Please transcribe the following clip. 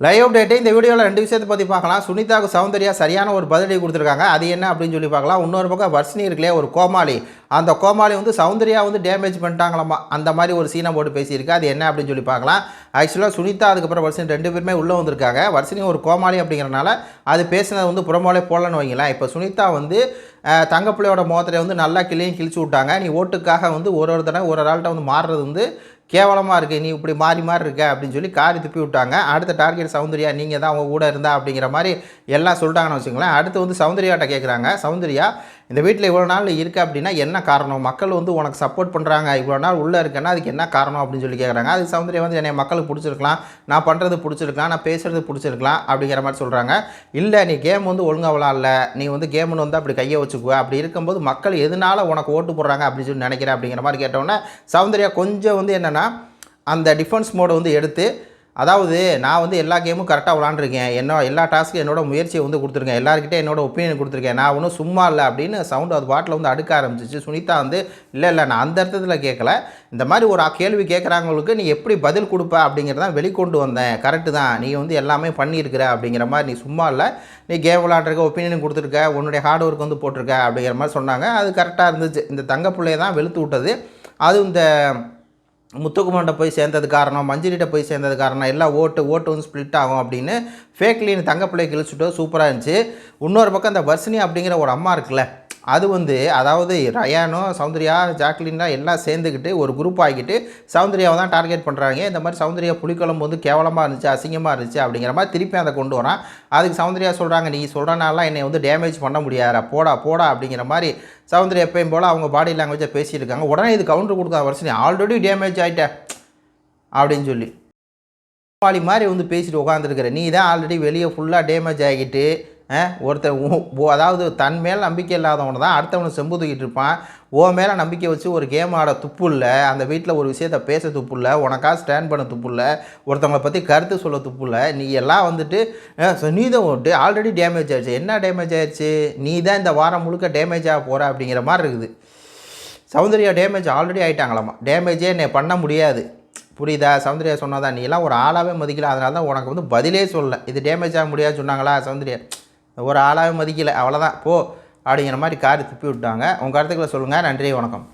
Live update இந்த வீடியோவில் 2 விஷயத்தை பற்றி பார்க்கலாம். சுனிதாவுக்கு சௌந்தர்யா சரியான ஒரு பதிலடி கொடுத்துருக்காங்க. அது என்ன அப்படின்னு சொல்லி பார்க்கலாம். இன்னொரு பக்கம் வர்ஷினி இருக்குல்லையே ஒரு கோமாளி, அந்த கோமாளி வந்து சௌந்தர்யா வந்து டேமேஜ் பண்ணிட்டாங்களாமா. அந்த மாதிரி ஒரு சீனை போட்டு பேசியிருக்கு. அது என்ன அப்படின்னு சொல்லி பார்க்கலாம். ஆக்சுவலாக சுனிதா அதுக்கப்புறம் வர்ஷினி 2 பேருமே உள்ளே வந்திருக்காங்க. வர்ஷினி ஒரு கோமாளி அப்படிங்கிறனால அது பேசினது வந்து புறமோலே போடலன்னு வைங்களேன். இப்போ சுனிதா வந்து தங்கப்பிள்ளையோட முகத்தில் வந்து நல்லா கிழிச்சு விட்டாங்க. நீ ஓட்டுக்காக வந்து ஒரு தடவை ஒரு ஆள்கிட்ட வந்து மாறுறது வந்து கேவலமாக இருக்குது, நீ இப்படி மாறி இருக்க அப்படின்னு சொல்லி காரி துப்பி விட்டாங்க. அடுத்த டார்கெட் சௌந்தர்யா, நீங்கள் தான் அவங்க கூட இருந்தா அப்படிங்கிற மாதிரி எல்லாம் சொல்லிட்டாங்கன்னு வச்சுங்களேன். அடுத்து வந்து சௌந்தர்யாட்ட கேட்குறாங்க, சௌந்தர்யா இந்த வீட்டில் இவ்வளோ நாள் இருக்குது அப்படின்னா என்ன காரணம்? மக்கள் வந்து உனக்கு சப்போர்ட் பண்ணுறாங்க, இவ்வளோ நாள் உள்ளே இருக்கேன்னா அதுக்கு என்ன காரணம் அப்படின்னு சொல்லி கேட்குறாங்க. அதுக்கு சௌந்தர்யா வந்து என்னை மக்களுக்கு பிடிச்சிருக்கலாம், நான் பண்ணுறது பிடிச்சிருக்கலாம், நான் பேசுகிறது பிடிச்சிருக்கலாம் அப்படிங்கிற மாதிரி சொல்கிறாங்க. இல்லை நீ கேம் வந்து ஒழுங்காக விளாட்ல, நீ வந்து கேம்னு வந்து அப்படி கையை வச்சுக்குவ, அப்படி இருக்கும்போது மக்கள் எதனால உனக்கு ஓட்டு போடுறாங்க அப்படின்னு சொல்லி நினைக்கிறேன் அப்படிங்கிற மாதிரி கேட்டோன்னே சௌந்தர்யா கொஞ்சம் வந்து என்னென்னா அந்த டிஃபென்ஸ் மோடை வந்து எடுத்து, அதாவது நான் வந்து எல்லா கேமும் கரெக்டாக விளாண்டுருக்கேன், எல்லா டாஸ்க்கும் என்னோட முயற்சியை வந்து கொடுத்துருக்கேன், எல்லாருக்கிட்டே என்னோட ஒப்பீனியன் கொடுத்துருக்கேன், நான் ஒன்றும் சும்மா இல்லை அப்படின்னு சவுண்டு அது பாட்டில் வந்து அடுக்க ஆரம்பிச்சிச்சு. சுனிதா வந்து இல்லை நான் அந்த அர்த்தத்தில் கேட்கல, இந்த மாதிரி ஒரு கேள்வி கேட்குறாங்களுக்கு நீ எப்படி பதில் கொடுப்ப அப்படிங்கிறதான் வெளிக்கொண்டு வந்தேன். கரெக்டு தான், நீ வந்து எல்லாமே பண்ணியிருக்கிற அப்படிங்கிற மாதிரி, நீ சும்மா இல்லை, நீ கேம் விளாண்டுருக்க, ஒப்பீனியன் கொடுத்துருக்க, உன்னுடைய ஹார்ட் ஒர்க் வந்து போட்டிருக்க அப்படிங்கிற மாதிரி சொன்னாங்க. அது கரெக்டாக இருந்துச்சு. இந்த தங்கப்பிள்ளையை தான் வெளுத்து விட்டது. அது இந்த முத்துக்குமார்கிட்ட போய் சேர்ந்தது காரணம், மஞ்சளிட்ட போய் சேர்ந்தது காரணம், எல்லாம் ஓட்டு வந்து ஸ்ப்ளிட் ஆகும் அப்படின்னு ஃபேக்லின்னு தங்கப்பிள்ளை கிழிச்சுட்டு சூப்பராக இருந்துச்சு. இன்னொரு பக்கம் இந்த வர்ஷினி அப்படிங்கிற ஒரு அம்மா இருக்குல்ல, அது வந்து அதாவது ரயானும் சௌந்தர்யா ஜாக்லின்லாம் எல்லாம் சேர்ந்துக்கிட்டு ஒரு குரூப் ஆகிக்கிட்டு சௌந்தர்யாவை தான் டார்கெட் பண்ணுறாங்க. இந்த மாதிரி சௌந்தர்யா புளிக்குழம்பு வந்து கேவலமாக இருந்துச்சு, அசிங்கமாக இருந்துச்சு அப்படிங்கிற மாதிரி திருப்பி அதை கொண்டு வரான். அதுக்கு சௌந்தர்யா சொல்கிறாங்க, நீ சொல்கிறனாலாம் என்னை வந்து டேமேஜ் பண்ண முடியாதா, போடா அப்படிங்கிற மாதிரி சௌந்தர்யா எப்பயும் போல் அவங்க பாடி லாங்குவேஜை பேசியிருக்காங்க. உடனே இது கவுண்டர் கொடுத்தா வருஷம், நீ ஆல்ரெடி டேமேஜ் ஆகிட்டேன் அப்படின்னு சொல்லி பாலி மாதிரி வந்து பேசிட்டு உட்காந்துருக்குற, நீ தான் ஆல்ரெடி வெளியே ஃபுல்லாக டேமேஜ் ஆகிட்டு ஒருத்தன் அதாவது தன் மேலே நம்பிக்கை இல்லாதவனை தான் அடுத்தவனை செம்பு தூக்கிட்டு இருப்பான். மேலே நம்பிக்கை வச்சு ஒரு கேம் ஆட துப்பு இல்லை, அந்த வீட்டில் ஒரு விஷயத்தை பேச துப்பு இல்லை, உனக்காக ஸ்டாண்ட் பண்ண துப்பு இல்லை, ஒருத்தவங்களை பற்றி கருத்து சொல்ல துப்பு இல்லை. நீ எல்லாம் வந்துட்டு நீ தான் ஆல்ரெடி டேமேஜ் ஆகிடுச்சு. என்ன டேமேஜ் ஆகிடுச்சு? நீ தான் இந்த வாரம் முழுக்க டேமேஜ் ஆக போகிற அப்படிங்கிற மாதிரி இருக்குது. சௌந்தர்யா டேமேஜ் ஆல்ரெடி ஆகிட்டாங்களாமா, டேமேஜே என்னை பண்ண முடியாது. புரியுதா? சௌந்தர்யா சொன்னதான், நீ எல்லாம் ஒரு ஆளாகவே மதிக்கல, அதனால தான் உனக்கு வந்து பதிலே சொல்லலை. இது டேமேஜ் ஆக முடியாது சொன்னாங்களா சௌந்தர்யா, ஒரு ஆளாகவே மதிக்கலை, அவ்வளோதான் போ அப்படிங்கிற மாதிரி காரி துப்பி விட்டாங்க. உங்கள் கருத்துக்களை சொல்லுங்கள். நன்றி, வணக்கம்.